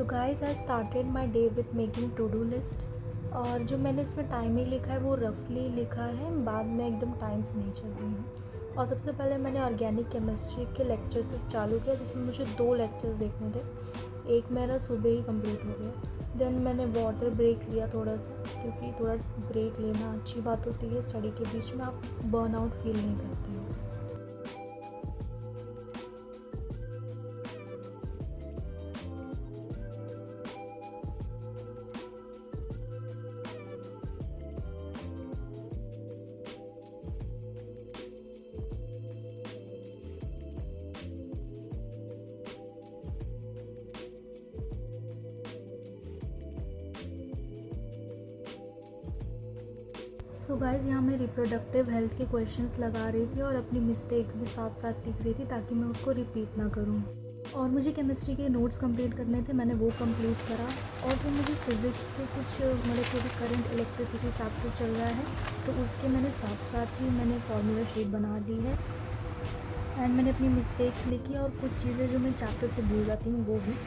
So guys I started my day with making to do list. और जो मैंने इसमें टाइमिंग लिखा है वो रफली लिखा है, बाद में एकदम टाइम से नहीं चल रही हूँ। और सबसे पहले मैंने ऑर्गेनिक केमिस्ट्री के लेक्चर से चालू किया, जिसमें मुझे 2 लेक्चर्स देखने थे। एक मेरा सुबह ही कंप्लीट हो गया। देन मैंने वाटर ब्रेक लिया थोड़ा सा, क्योंकि थोड़ा ब्रेक लेना अच्छी बात होती है। स्टडी के बीच में आप बर्नआउट फील नहीं करते हो। सो गाइज़, यहाँ मैं रिप्रोडक्टिव हेल्थ के क्वेश्चंस लगा रही थी और अपनी मिस्टेक्स भी साथ साथ लिख रही थी, ताकि मैं उसको रिपीट ना करूँ। और मुझे केमिस्ट्री के नोट्स कंप्लीट करने थे, मैंने वो कंप्लीट करा। और फिर मुझे फिज़िक्स के कुछ मतलब जो भी करंट इलेक्ट्रिसिटी चैप्टर चल रहा है, तो उसके मैंने साथ साथ ही मैंने फार्मूला शीट बना ली है। एंड मैंने अपनी मिस्टेक्स लिखी और कुछ चीज़ें जो मैं चैप्टर से भूल जाती हूँ वो भी।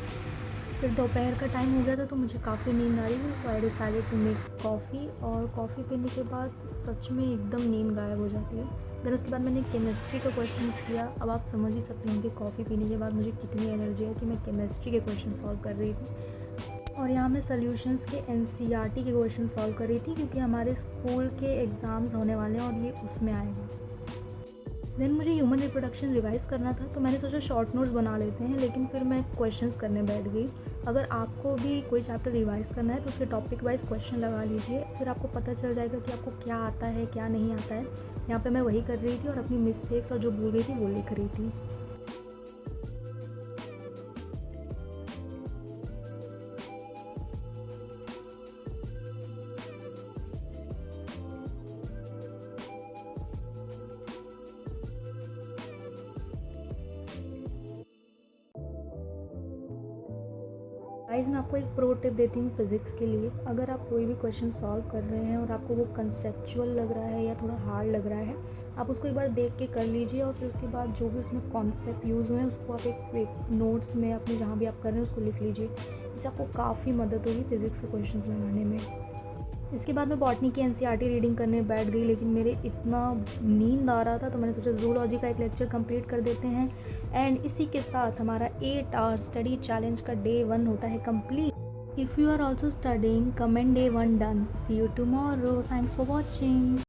फिर दोपहर का टाइम हो गया था, तो मुझे काफ़ी नींद आ रही थी, तो I decided to make coffee. और कॉफ़ी पीने के बाद सच में एकदम नींद गायब हो जाती है। देन उसके बाद मैंने केमिस्ट्री का क्वेश्चन किया। अब आप समझ ही सकते हैं कि कॉफ़ी पीने के बाद मुझे कितनी एनर्जी है कि मैं केमिस्ट्री के क्वेश्चन सॉल्व कर रही थी। और यहाँ मैं सॉल्यूशंस के एनसीईआरटी के क्वेश्चन सॉल्व कर रही थी, क्योंकि हमारे स्कूल के एग्ज़ाम्स होने वाले हैं और ये उसमें आएगा। देन मुझे ह्यूमन रिप्रोडक्शन रिवाइज़ करना था, तो मैंने सोचा शॉर्ट नोट्स बना लेते हैं, लेकिन फिर मैं क्वेश्चंस करने बैठ गई। अगर आपको भी कोई चैप्टर रिवाइज़ करना है तो उसके टॉपिक वाइज क्वेश्चन लगा लीजिए, फिर आपको पता चल जाएगा कि आपको क्या आता है क्या नहीं आता है। यहाँ पे मैं वही कर रही थी और अपनी मिस्टेक्स और जो भूल गई थी वो लिख रही थी। गाइस, मैं आपको एक प्रो टिप देती हूँ फिज़िक्स के लिए। अगर आप कोई भी क्वेश्चन सॉल्व कर रहे हैं और आपको वो कंसेप्चुअल लग रहा है या थोड़ा हार्ड लग रहा है, आप उसको एक बार देख के कर लीजिए। और फिर उसके बाद जो भी उसमें कॉन्सेप्ट यूज़ हुए हैं उसको आप एक नोट्स में अपने जहाँ भी आप कर रहे हैं उसको लिख लीजिए। इससे आपको काफ़ी मदद होगी फिज़िक्स के क्वेश्चन लगाने में। इसके बाद मैं बॉटनी की एनसीईआरटी रीडिंग करने बैठ गई, लेकिन मेरे इतना नींद आ रहा था, तो मैंने सोचा जूलॉजी का एक लेक्चर कंप्लीट कर देते हैं। एंड इसी के साथ हमारा 8 आवर स्टडी चैलेंज का डे 1 होता है complete. If you are also studying, comment day 1 done. See you tomorrow. Thanks for watching.